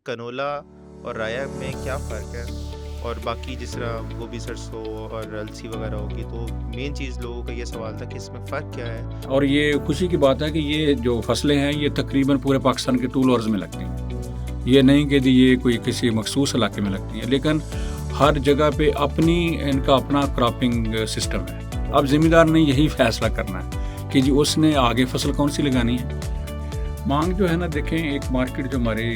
Canola और राया में क्या फ़र्क है? और बाकी जिस तरह गोभी, सरसों और अलसी वगैरह होगी, तो मेन चीज़ लोगों का ये सवाल था कि इसमें फ़र्क क्या है? और ये खुशी की बात है कि ये जो फसलें हैं ये तकरीबन पूरे पाकिस्तान के टूल अर्ज़ में लगती हैं। ये नहीं कि ये कोई किसी मखसूस इलाके में लगती हैं, लेकिन हर जगह पे इनका अपना क्रॉपिंग सिस्टम है। अब ज़मींदार ने यही फैसला करना है कि जी उसने आगे फसल कौन सी लगानी है। मांग जो है ना, देखें, एक मार्केट जो हमारी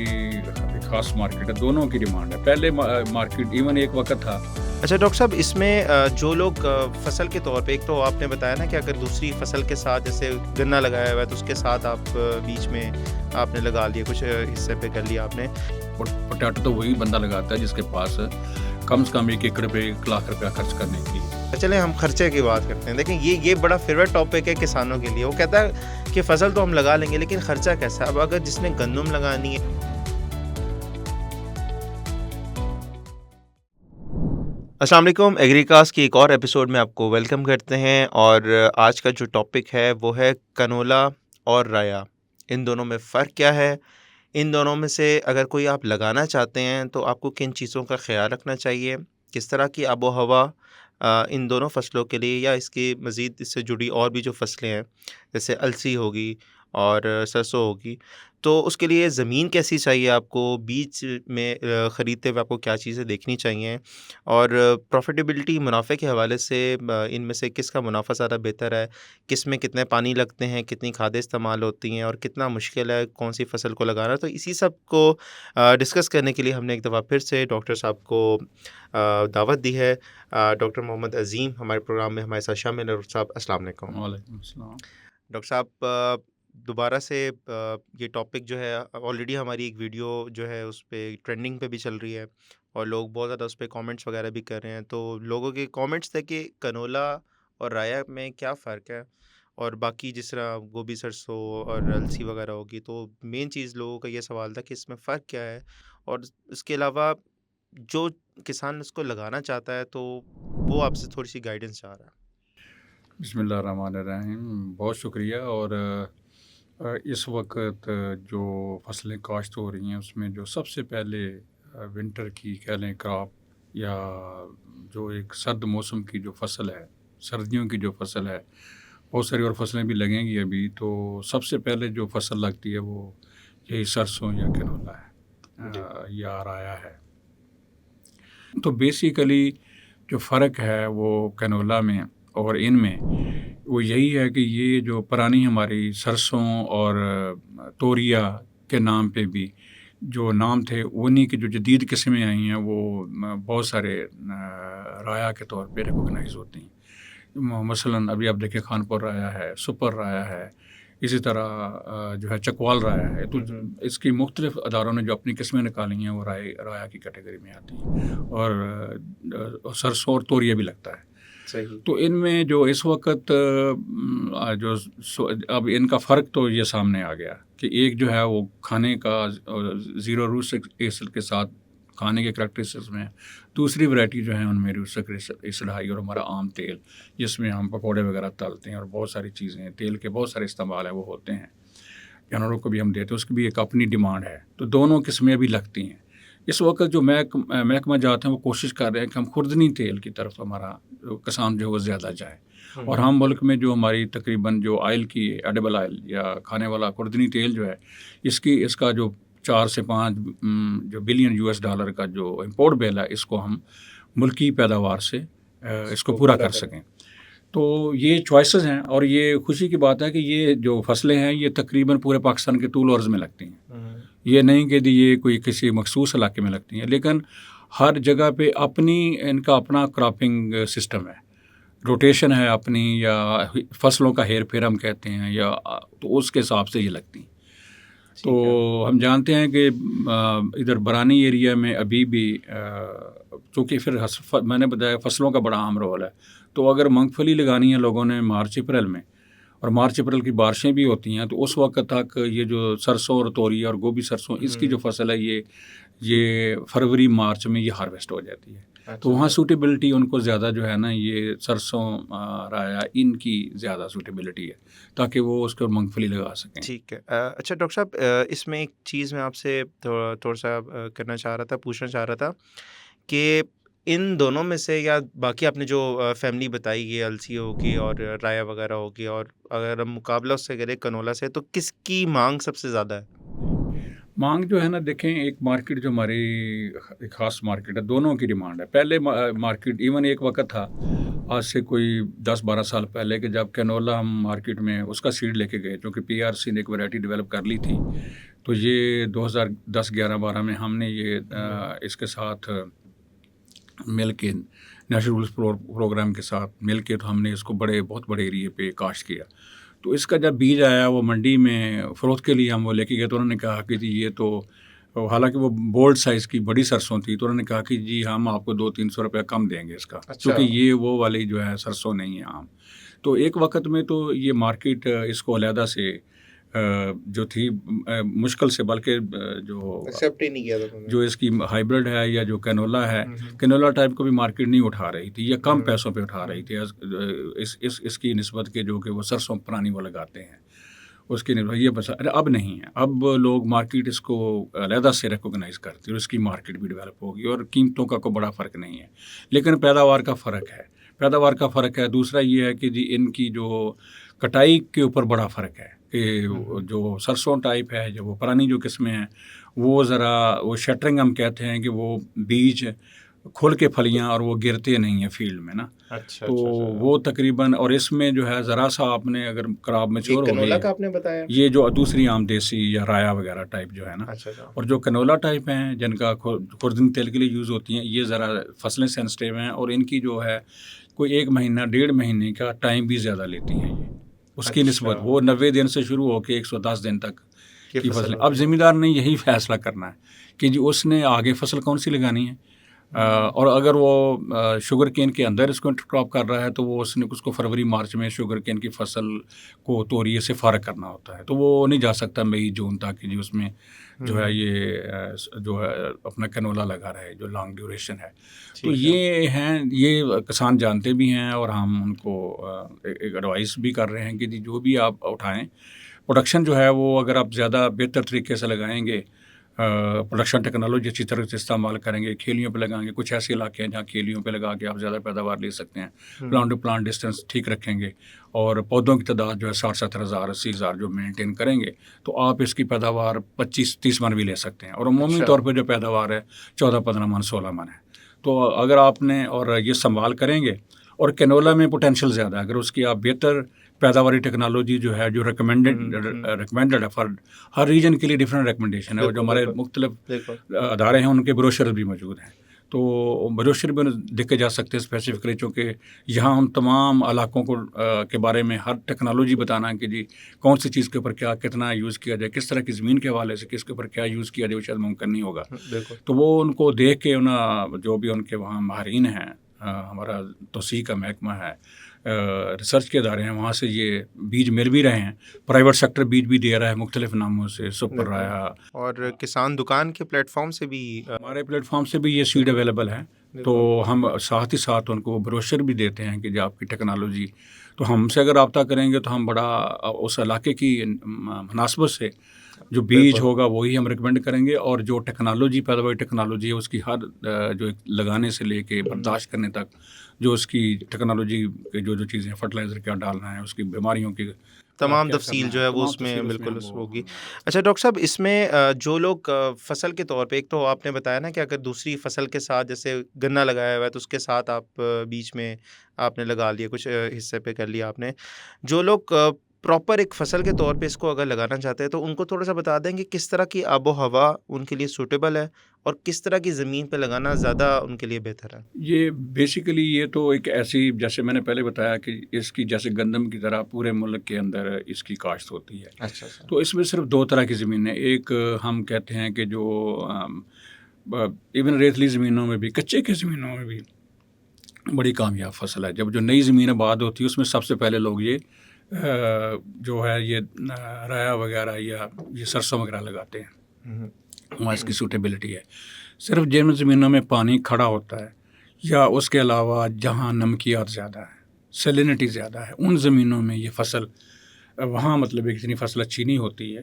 ख़ास मार्केट है, दोनों की डिमांड है। पहले मार्केट इवन एक वक्त था। अच्छा डॉक्टर साहब, इसमें जो लोग फसल के तौर पे, एक तो आपने बताया ना कि अगर दूसरी फसल के साथ जैसे गन्ना लगाया हुआ है तो उसके साथ आप बीच में आपने लगा लिया, कुछ हिस्से पे कर लिया आपने। पोटैटो तो वही बंदा लगाता है जिसके पास कम से कम 1 एकड़ पे 1 लाख रुपया खर्च करने के लिए। चलें हम खर्चे की बात करते हैं। देखें, ये बड़ा फेवरेट टॉपिक है किसानों के लिए। वो कहता है कि फसल तो हम लगा लेंगे लेकिन खर्चा कैसा? अब अगर जिसने गंदम लगानी है। अस्सलाम वालेकुम, एग्रीकास्ट की एक और एपिसोड में आपको वेलकम करते हैं। और आज का जो टॉपिक है वो है कनोला और राया। इन दोनों में फ़र्क क्या है? इन दोनों में से अगर कोई आप लगाना चाहते हैं तो आपको किन चीज़ों का ख़्याल रखना चाहिए? किस तरह की आबो-हवा इन दोनों फ़सलों के लिए, या इसके मज़ीद इससे जुड़ी और भी जो फ़सलें हैं जैसे अलसी होगी और सरसों होगी, तो उसके लिए ज़मीन कैसी चाहिए आपको? बीज में ख़रीदते हुए आपको क्या चीज़ें देखनी चाहिए? और प्रॉफ़िटेबिलिटी, मुनाफ़े के हवाले से इनमें से किसका मुनाफ़ा ज़्यादा बेहतर है? किस में कितने पानी लगते हैं? कितनी खादें इस्तेमाल होती हैं? और कितना मुश्किल है कौन-सी फ़सल को लगाना? तो इसी सब को डिस्कस करने के लिए हमने एक दफ़ा फिर से डॉक्टर साहब को दावत दी है। डॉक्टर मोहम्मद अज़ीम हमारे प्रोग्राम में हमारे साथ शामिल हैं। डॉक्टर साहब अस्सलाम वालेकुम। वालेकुम अस्सलाम। डॉक्टर साहब, दोबारा से ये टॉपिक जो है, ऑलरेडी हमारी एक वीडियो जो है उस पे ट्रेंडिंग पे भी चल रही है और लोग बहुत ज़्यादा उस पे कमेंट्स वगैरह भी कर रहे हैं। तो लोगों के कमेंट्स थे कि कनोला और राया में क्या फ़र्क है? और बाकी जिस तरह गोभी, सरसों और अलसी वगैरह होगी, तो मेन चीज़ लोगों का ये सवाल था कि इसमें फ़र्क क्या है? और इसके अलावा जो किसान इसको लगाना चाहता है तो वो आपसे थोड़ी-सी गाइडेंस चाह रहा है। बिस्मिल्लाहिर्रहमानिर्रहीम। बहुत शुक्रिया। और इस वक्त जो फसलें काश्त हो रही हैं उसमें जो सबसे पहले विंटर की कह लें क्रॉप, या जो एक सर्द मौसम की जो फसल है, सर्दियों की जो फसल है, बहुत सारी और फसलें भी लगेंगी अभी। तो सबसे पहले जो फसल लगती है वो यही सरसों या कैनोला है, या राया है। तो बेसिकली जो फ़र्क है वो कैनोला में और इनमें वो यही है कि ये जो पुरानी हमारी सरसों और तोरिया के नाम पे भी जो नाम थे, उन्हीं की जो जदीद किस्में आई हैं वो बहुत सारे राया के तौर पे रिकॉग्नाइज़ होती हैं। मसलन अभी आप देखिए खानपुर राया है, सुपर राया है, इसी तरह जो है चकवाल राया है। तो इसकी मुख्तलिफ अदारों ने जो अपनी किस्में निकाली हैं वो राया की कैटेगरी में आती हैं। और सरसों और तोरिया भी लगता है। सही। तो इनमें जो इस वक्त अब इनका फ़र्क तो ये सामने आ गया कि एक जो है वो खाने का ज़ीरो रूसिक एसिड के साथ खाने के करैक्टरिस्टिक्स में, दूसरी वैरायटी जो है उनमें रूसिक एसिड हाई, और हमारा आम तेल जिसमें हम पकौड़े वगैरह तलते हैं और बहुत सारी चीज़ें, तेल के बहुत सारे इस्तेमाल हैं वो होते हैं, जानवरों को भी हम देते हैं, उसकी भी एक अपनी डिमांड है। तो दोनों किस्में भी लगती हैं। इस वक्त जो महकमा जाते हैं वो कोशिश कर रहे हैं कि हम खुर्दनी तेल की तरफ हमारा किसान जो है वो ज़्यादा जाए। और हम मुल्क में जो हमारी तकरीबन जो ऑयल की एडिबल ऑयल या खाने वाला खुर्दनी तेल जो है, इसका जो 4 से 5 जो बिलियन $US का जो इम्पोर्ट बिल है, इसको हम मुल्की पैदावार से इसको पूरा कर सकें। तो ये चॉइसेस हैं। और ये खुशी की बात है कि ये जो फसलें हैं ये तकरीबन पूरे पाकिस्तान के टूल अर्ज़ में लगती हैं। ये नहीं कि ये कोई किसी मखसूस इलाके में लगती हैं, लेकिन हर जगह पे इनका अपना क्रॉपिंग सिस्टम है, रोटेशन है अपनी, या फसलों का हेर फेर हम कहते हैं, या तो उसके हिसाब से ये लगती हैं। तो हम जानते हैं कि इधर बरानी एरिया में अभी भी चूँकि फिर मैंने बताया फसलों का बड़ा अहम रोल है। तो अगर मूंगफली लगानी है लोगों ने मार्च अप्रैल में, और मार्च अप्रैल की बारिशें भी होती हैं, तो उस वक्त तक ये जो सरसों और तोरिया और गोभी सरसों, इसकी जो फसल है ये फरवरी मार्च में ये हार्वेस्ट हो जाती है। तो वहाँ सूटेबिलिटी उनको ज़्यादा जो है ना, ये सरसों राया इनकी ज़्यादा सूटेबिलिटी है, ताकि वो उसके ऊपर मूँगफली लगा सकें। ठीक है। अच्छा डॉक्टर साहब, इसमें एक चीज़ मैं आपसे थोड़ा-सा करना चाह रहा था, पूछना चाह रहा था कि इन दोनों में से या बाकी आपने जो फैमिली बताई, ये अलसी होगी और राया वगैरह होगी, और अगर हम मुकाबला उससे करें कनोला से, तो किसकी माँग सबसे ज़्यादा है? मांग जो है ना, देखें, एक मार्केट जो हमारी एक ख़ास मार्केट है, दोनों की डिमांड है। पहले मार्केट इवन एक वक्त था, आज से कोई 10-12 साल पहले, कि जब कैनोला हम मार्केट में उसका सीड लेके गए, क्योंकि पीआरसी ने एक वैरायटी डेवलप कर ली थी। तो ये 2010, 11, 12 में हमने ये इसके साथ मिल के, नेशनल रूल्स प्रोग्राम के साथ मिल के, तो हमने इसको बहुत बड़े एरिए पे काश्त किया। तो इसका जब बीज आया, वो मंडी में फ़रोख्त के लिए हम वो लेके गए, तो उन्होंने कहा कि जी ये तो, हालांकि वो बोल्ड साइज़ की बड़ी सरसों थी, तो उन्होंने कहा कि जी हम आपको 200-300 रुपया कम देंगे इसका, क्योंकि ये वो वाली जो है सरसों नहीं है आम। तो एक वक्त में तो ये मार्केट इसको अलहदा से जो थी मुश्किल से, बल्कि जो एक्सेप्ट ही नहीं किया था उन्होंने। जो इसकी हाइब्रिड है या जो कैनोला है, कैनोला टाइप को भी मार्केट नहीं उठा रही थी, या कम पैसों पे उठा रही थी इसकी निस्बत के, जो कि वो सरसों पुरानी वो लगाते हैं, उसकी निर्भर ये बस। अब नहीं है, अब लोग मार्केट इसको अलहदा से रिकॉग्नाइज करती है, और इसकी मार्केट भी डेवलप होगी, और कीमतों का कोई बड़ा फ़र्क नहीं है, लेकिन पैदावार का फ़र्क है। दूसरा ये है कि जी इनकी जो कटाई के ऊपर बड़ा फ़र्क है, कि जो सरसों टाइप है, जो वो पुरानी जो किस्में हैं, वो ज़रा वो शटरिंग हम कहते हैं, कि वो बीज खुल के फलियां और वो गिरते नहीं हैं फील्ड में ना। अच्छा, तो अच्छा। वो तकरीबन, और इसमें जो है ज़रा सा आपने अगर क्रॉप मैच्योर हो गई कनोला है, का आपने बताया? ये जो दूसरी आम देसी या राया वगैरह टाइप जो है ना, अच्छा, अच्छा। और जो कनोला टाइप हैं, जिनका खुर्दनी तेल के लिए यूज़ होती हैं, ये ज़रा फसलें सेंसिटिव हैं, और इनकी जो है कोई 1 महीना 1.5 महीने का टाइम भी ज़्यादा लेती हैं ये, उसकी निस्बत। वो 90 दिन से शुरू होकर 110 दिन तक की फसलें। अब ज़मींदार ने यही फैसला करना है कि जी उसने आगे फसल कौन सी लगानी है, और अगर वो शुगर केन के अंदर इसको इंटरक्रॉप कर रहा है, तो वो उसको फरवरी मार्च में शुगर केन की फसल को तोरिए से फ़ारग करना होता है, तो वो नहीं जा सकता मई जून तक कि जी उसमें जो है ये जो है अपना कैनोला लगा रहा है, जो लॉन्ग ड्यूरेशन है। तो ये हैं, ये किसान जानते भी हैं, और हम उनको एक एडवाइस भी कर रहे हैं कि जी जो भी आप उठाएं, प्रोडक्शन जो है वो अगर आप ज़्यादा बेहतर तरीके से लगाएंगे, प्रोडक्शन टेक्नोलॉजी अच्छी तरह से इस्तेमाल करेंगे, खेलियों पे लगाएंगे। कुछ ऐसे इलाके हैं जहाँ खेलियों पे लगा के आप ज़्यादा पैदावार ले सकते हैं, प्लांट टू प्लांट डिस्टेंस ठीक रखेंगे, और पौधों की तादाद जो है 60-70 हज़ार 80 हज़ार जो मेंटेन करेंगे, तो आप इसकी पैदावार 25-30 मन भी ले सकते हैं, और अमूमी तौर पर जो पैदावार है 14-15 मन 16 मन है। तो अगर आपने और ये संभाल करेंगे, और कैनोला में पोटेंशियल ज़्यादा है, अगर उसकी आप बेहतर पैदावारी टेक्नोलॉजी जो है, जो रिकमेंडेड है फॉर हर रीजन के लिए डिफरेंट रिकमेंडेशन है, और जो हमारे मुख्तलिफ अदारे हैं उनके ब्रोशर भी मौजूद हैं, तो ब्रोशर भी देखे जा सकते हैं स्पेसिफिकली, चूँकि यहाँ हम तमाम इलाकों को के बारे में हर टेक्नोलॉजी बताना है कि जी कौन सी चीज़ के ऊपर क्या कितना यूज़ किया जाए, किस तरह की ज़मीन के हवाले से किसके ऊपर क्या यूज़ किया जाए, वो शायद मुमकिन नहीं होगा। तो वो उनको देख के जो भी उनके वहाँ माहिरीन हैं, हमारा तोसी का महकमा है, रिसर्च के अदारे हैं, वहाँ से ये बीज मिल भी रहे हैं, प्राइवेट सेक्टर बीज भी दे रहा है मुख्तलिफ नामों से, सुपर राया, और किसान दुकान के प्लेटफॉर्म से भी, हमारे प्लेटफॉर्म से भी ये सीड अवेलेबल है। तो हम साथ ही साथ उनको ब्रोशर भी देते हैं कि जो आपकी टेक्नोलॉजी, तो हमसे अगर रब्ता करेंगे तो हम बड़ा उस इलाके की मुनासबत से जो बीज होगा वही हम रिकमेंड करेंगे, और जो टेक्नोलॉजी पैदावारी टेक्नोलॉजी है उसकी हर जो लगाने से लेके बर्दाश्त करने तक जो उसकी टेक्नोलॉजी के जो चीज़ें, फर्टिलाइज़र क्या डालना है, उसकी बीमारियों की तमाम तफसील जो है वो उसमें बिल्कुल होगी। अच्छा डॉक्टर साहब, इसमें जो लोग फसल के तौर पे, एक तो आपने बताया ना कि अगर दूसरी फसल के साथ, जैसे गन्ना लगाया हुआ है, तो उसके साथ आप बीच में आपने लगा लिया, कुछ हिस्से पे कर लिया आपने। जो लोग प्रॉपर एक फसल के तौर पे इसको अगर लगाना चाहते हैं, तो उनको थोड़ा सा बता दें कि किस तरह की आबो हवा उनके लिए सूटेबल है, और किस तरह की ज़मीन पे लगाना ज़्यादा उनके लिए बेहतर है। ये बेसिकली ये तो एक ऐसी, जैसे मैंने पहले बताया कि इसकी जैसे गंदम की तरह पूरे मुल्क के अंदर इसकी काश्त होती है। अच्छा। तो इसमें सिर्फ 2 तरह की ज़मीन है। एक हम कहते हैं कि जो इवन रेतली ज़मीनों में भी, कच्चे की ज़मीनों में भी बड़ी कामयाब फसल है। जब जो नई ज़मीन आबाद होती है उसमें सबसे पहले लोग ये जो है ये राया वगैरह या ये सरसों वगैरह लगाते हैं, वहाँ इसकी सूटेबिलिटी है। सिर्फ जिन ज़मीनों में पानी खड़ा होता है या उसके अलावा जहाँ नमकियात ज़्यादा है, सैलिनिटी ज़्यादा है, उन ज़मीनों में ये फसल वहाँ मतलब इतनी फसल अच्छी नहीं होती है।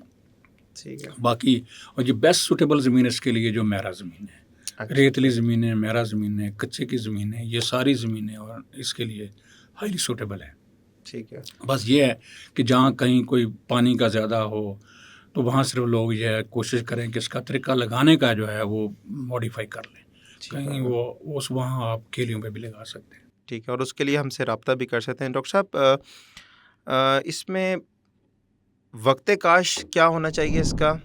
ठीक है। बाकी और ये बेस्ट सूटेबल ज़मीन इसके लिए जो मैरा ज़मीन है, अच्छा, रेतली ज़मीन है, मैरा ज़मीन है, कच्चे की ज़मीन है, ये सारी ज़मीनें और इसके लिए हाईली सूटेबल है। ठीक है। बस ये है कि जहाँ कहीं कोई पानी का ज़्यादा हो तो वहाँ सिर्फ लोग ये है कोशिश करें कि इसका तरीका लगाने का जो है वो मॉडिफाई कर लें। कहीं वो उस वहाँ आप केलियों पे भी लगा सकते हैं। ठीक है, और उसके लिए हमसे रब्ता भी कर सकते हैं। डॉक्टर साहब, इसमें वक़्त काश क्या होना चाहिए इसका?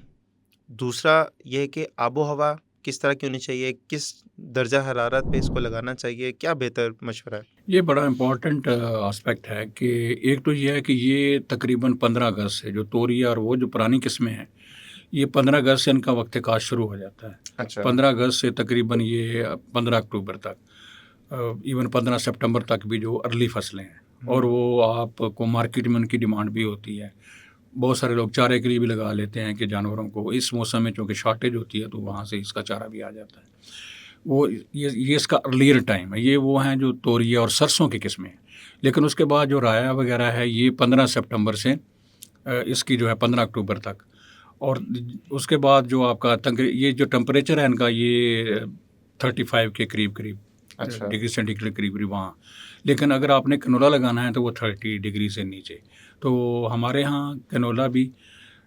दूसरा ये है कि आबो-हवा किस तरह की होनी चाहिए? किस दर्जा हरारत पे इसको लगाना चाहिए? क्या बेहतर मशवरा है? ये बड़ा इम्पोर्टेंट आस्पेक्ट है कि एक तो ये है कि ये तकरीबन 15 अगस्त से जो तोरिया और वो जो पुरानी किस्में हैं, ये 15 अगस्त से इनका वक्त काश शुरू हो जाता है। अच्छा। 15 अगस्त से तकरीबन ये 15 अक्टूबर तक, इवन 15 सितंबर तक भी जो अर्ली फसलें हैं, और वो आपको मार्केट में उनकी डिमांड भी होती है। बहुत सारे लोग चारे के लिए भी लगा लेते हैं कि जानवरों को इस मौसम में चूँकि शॉर्टेज होती है तो वहाँ से इसका चारा भी आ जाता है। वो ये इसका अर्लियर टाइम है। ये वो हैं जो तोरिया और सरसों की किस्में हैं। लेकिन उसके बाद जो राया वगैरह है ये 15 सितंबर से इसकी जो है 15 अक्टूबर तक, और उसके बाद जो आपका ये जो टेम्परेचर है इनका ये 35 के करीब अच्छा। डिग्री सेंटीग्रेड करीब वहाँ। लेकिन अगर आपने कनोला लगाना है तो वो 30 डिग्री से नीचे। तो हमारे यहाँ कनोला भी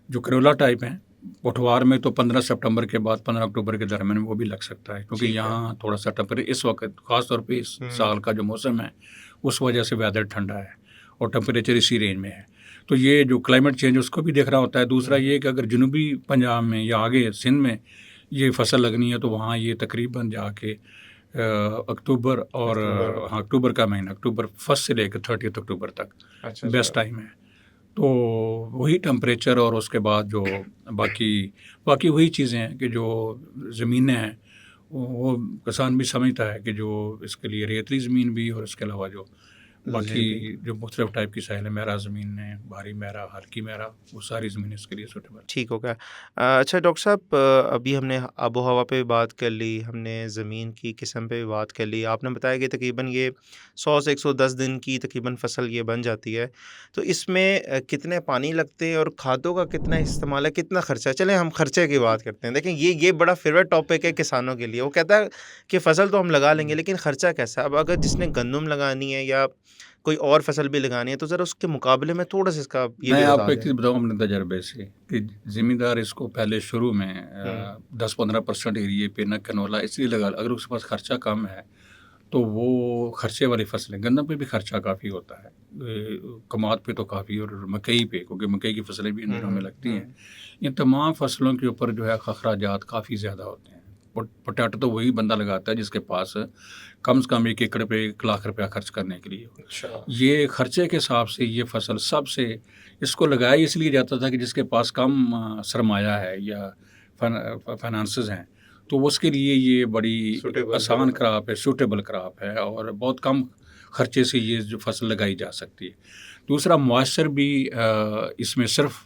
जो कनोला टाइप हैं पोठवार में तो 15 सितंबर के बाद 15 अक्टूबर के दरमियान में वो भी लग सकता है, क्योंकि यहाँ थोड़ा सा टेम्परेचर इस वक्त ख़ास तौर पे इस साल का जो मौसम है उस वजह से वेदर ठंडा है और टेम्परेचर इसी रेंज में है। तो ये जो क्लाइमेट चेंज उसको भी देखना होता है। दूसरा ये कि अगर जनूबी पंजाब में या आगे सिंध में ये फसल लगनी है तो वहाँ ये तकरीबन जाके अक्टूबर और हाँ अक्टूबर का महीना, अक्टूबर 1 से लेकर 30 अक्टूबर तक बेस्ट टाइम है। तो वही टेम्परेचर और उसके बाद जो बाकी वही चीज़ें हैं कि जो ज़मीनें हैं वो किसान भी समझता है कि जो इसके लिए रेतली ज़मीन भी और इसके अलावा जो बाकी जो मुख्तलिफ टाइप की साहिल मैरा ज़मीन है, भारी मैरा, हल्की मैरा, वो सारी ज़मीन इसके लिए सूटेबल। ठीक हो गया। अच्छा डॉक्टर साहब, अभी हमने आबो-हवा पे भी बात कर ली, हमने ज़मीन की किस्म पे भी बात कर ली। आपने बताया कि तकरीबन ये 100 से 110 दिन की तकरीबन फ़सल ये बन जाती है। तो इसमें कितने पानी लगते हैं और खादों का कितना इस्तेमाल है, कितना खर्चा है? चलें हम खर्चे की बात करते हैं। देखें ये बड़ा फ़ेवरेट टॉपिक है किसानों के लिए। वो कहता है कि फ़सल तो हम लगा लेंगे लेकिन खर्चा कैसा? अब अगर जिसने गंदम लगानी है या कोई और फ़सल भी लगानी है तो ज़रा उसके मुकाबले में थोड़ा-सा इसका ये मैं भी बता आपको एक दें। चीज़ बताऊँ अपने तजर्बे से कि ज़मींदार इसको पहले शुरू में 10-15% एरिए पे न कनोला इसलिए लगा, अगर उसके पास खर्चा कम है तो वो खर्चे वाली फसलें, गन्ना पे भी खर्चा काफ़ी होता है, कमाद पे तो काफ़ी, और मकई पे, क्योंकि मकई की फसलें भी इन दिनों में लगती हैं। इन तमाम फसलों के ऊपर जो है अखराजात काफ़ी ज़्यादा होते हैं। पोटैटो तो वही बंदा लगाता है जिसके पास कम से कम 1 एकड़ पे 1 लाख रुपया खर्च करने के लिए हो। अच्छा। ये खर्चे के हिसाब से ये फसल सबसे इसको लगाया इसलिए जाता था कि जिसके पास कम सरमाया है या फाइनेंसेस हैं तो उसके लिए ये बड़ी आसान क्रॉप है, सूटेबल क्रॉप है और बहुत कम खर्चे से ये जो फसल लगाई जा सकती है। दूसरा मॉइस्चर भी इसमें सिर्फ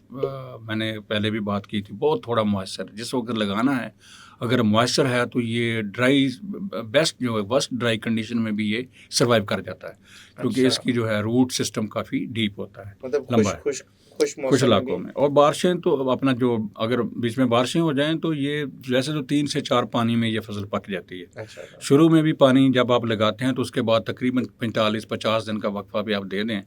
मैंने पहले भी बात की थी, बहुत थोड़ा मॉइस्चर जिस वक्त लगाना है, अगर मॉइस्चर है तो ये ड्राई बेस्ट जो है वर्स्ट ड्राई कंडीशन में भी ये सर्वाइव कर जाता है, क्योंकि इसकी जो है रूट सिस्टम काफ़ी डीप होता है, मतलब लंबा है कुछ इलाकों में। और बारिशें तो अपना जो अगर बीच में बारिशें हो जाएं तो ये वैसे तो 3 से 4 पानी में ये फसल पक जाती है। अच्छा। शुरू में भी पानी जब आप लगाते हैं तो उसके बाद तकरीबन 45-50 दिन का वक्फा भी आप दे दें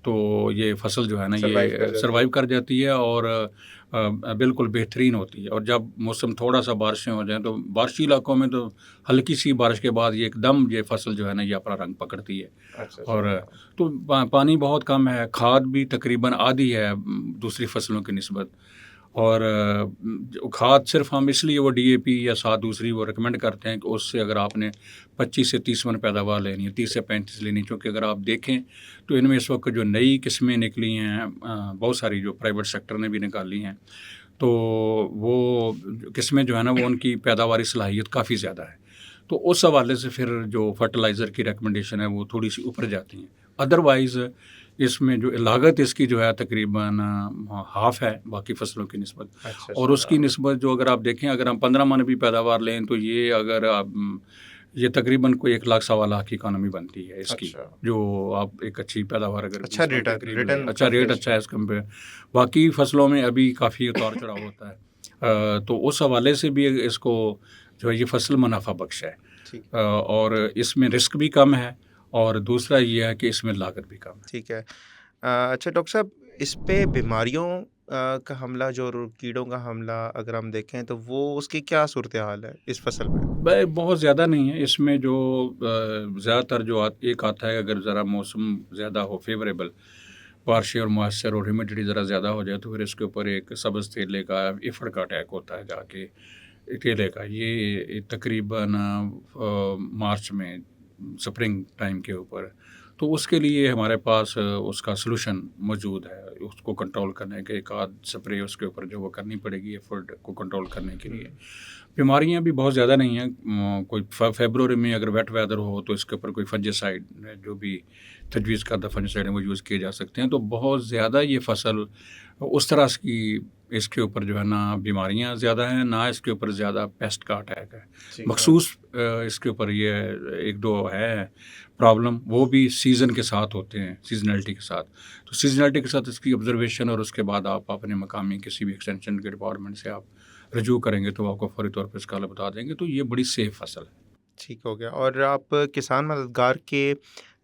तो ये फसल जो है ना ये सर्वाइव कर जाती है और बिल्कुल बेहतरीन होती है। और जब मौसम थोड़ा सा बारिशें हो जाएं तो बारिशी इलाकों में तो हल्की सी बारिश के बाद ये एकदम ये फसल जो है ना ये अपना रंग पकड़ती है। अच्छा। और तो पानी बहुत कम है, खाद भी तकरीबन आधी है दूसरी फसलों की निस्बत। और खाद सिर्फ हम इसलिए वो DAP या साथ दूसरी वो रिकमेंड करते हैं कि उससे अगर आपने 25 से 30 मन पैदावार लेनी है, 30 से 35 लेनी, क्योंकि अगर आप देखें तो इनमें इस वक्त जो नई किस्में निकली हैं बहुत सारी जो प्राइवेट सेक्टर ने भी निकाली हैं, तो वो किस्में जो है ना वो उनकी पैदावारी सलाहियत काफ़ी ज़्यादा है। तो उस हवाले से फिर जो फर्टिलाइज़र की रिकमेंडेशन है वो थोड़ी सी ऊपर जाती हैं। अदरवाइज़ इसमें जो लागत इसकी जो है तकरीबन हाफ है बाकी फसलों की निस्बत। और उसकी निस्बत जो अगर आप देखें, अगर हम 15 मन भी पैदावार लें तो ये अगर आप ये तकरीबन कोई 1 लाख सवा लाख की इकॉनमी बनती है इसकी, अच्छा। जो आप एक अच्छी पैदावार अगर अच्छा इसमें रिटर्न तकरीबन रिटर्न अच्छा काफ़ी रेट अच्छा अच्छा है एज़ कम्पेयर बाकी फसलों में अभी काफ़ी उतार चढ़ाव होता है। तो उस हवाले से भी इसको जो है ये फसल मुनाफा बख्श है। ठीक और इसमें रिस्क भी कम है और दूसरा ये है कि इसमें लागत भी कम है। ठीक है। अच्छा डॉक्टर साहब, इस पे बीमारियों का हमला जो कीड़ों का हमला अगर हम देखें तो वो उसकी क्या सूरत हाल है इस फसल में? भाई बहुत ज़्यादा नहीं है इसमें जो ज़्यादातर जो एक आता है अगर ज़रा मौसम ज़्यादा हो फेवरेबल बारिश और मॉइस्चर और ह्यूमिडिटी ज़रा ज़्यादा हो जाए तो फिर इसके ऊपर एक सब्ज़ तेले का इफड़ का अटैक होता है जाके तेले का ये तकरीबन मार्च में स्प्रिंग टाइम के ऊपर। तो उसके लिए हमारे पास उसका सलूशन मौजूद है, उसको कंट्रोल करने के एक आध स्प्रे उसके ऊपर जो वो करनी पड़ेगी एफर्ट को कंट्रोल करने के लिए। बीमारियां भी बहुत ज़्यादा नहीं हैं, कोई फरवरी में अगर वेट वेदर हो तो इसके ऊपर कोई फंजीसाइड जो भी तजवीज़ करदा फंजीसाइड है वो यूज़ किए जा सकते हैं। तो बहुत ज़्यादा ये फसल उस तरह की इसके ऊपर जो है ना बीमारियां ज़्यादा हैं, ना इसके ऊपर ज़्यादा पेस्ट का अटैक है। ठीक है। मखसूस इसके ऊपर ये एक दो है प्रॉब्लम, वो भी सीज़न के साथ होते हैं, सीजनलिटी के साथ। तो सीजनलिटी के साथ इसकी ऑब्जर्वेशन और उसके बाद आप अपने मकामी किसी भी एक्सटेंशन के डिपार्टमेंट से आप रजू करेंगे तो आपको फौरी तौर पर इसका हल बता देंगे। तो ये बड़ी सेफ फसल है। ठीक हो गया। और आप किसान मददगार के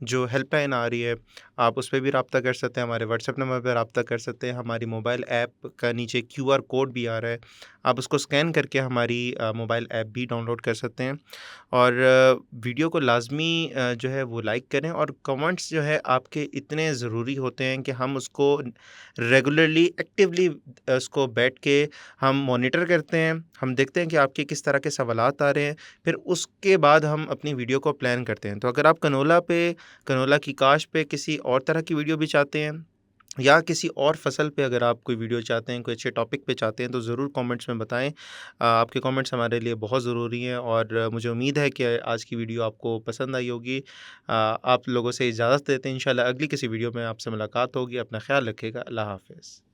जो हेल्पलाइन आ रही है, आप उस पे भी राब्ता कर सकते हैं, हमारे व्हाट्सएप नंबर पे राब्ता कर सकते हैं। हमारी मोबाइल ऐप का नीचे क्यूआर कोड भी आ रहा है, आप उसको स्कैन करके हमारी मोबाइल ऐप भी डाउनलोड कर सकते हैं। और वीडियो को लाज़मी जो है वो लाइक करें, और कमेंट्स जो है आपके इतने ज़रूरी होते हैं कि हम उसको रेगुलरली एक्टिवली उसको बैठ के हम मॉनिटर करते हैं, हम देखते हैं कि आपके किस तरह के सवालात आ रहे हैं, फिर उसके बाद हम अपनी वीडियो को प्लान करते हैं। तो अगर आप कनोला की काश्त पे किसी और तरह की वीडियो भी चाहते हैं, या किसी और फसल पे अगर आप कोई वीडियो चाहते हैं, कोई अच्छे टॉपिक पे चाहते हैं, तो ज़रूर कमेंट्स में बताएं। आपके कमेंट्स हमारे लिए बहुत ज़रूरी हैं, और मुझे उम्मीद है कि आज की वीडियो आपको पसंद आई होगी। आप लोगों से इजाज़त देते हैं, इंशाल्लाह अगली किसी वीडियो में आपसे मुलाकात होगी। अपना ख्याल रखिएगा। अल्लाह हाफ़िज़।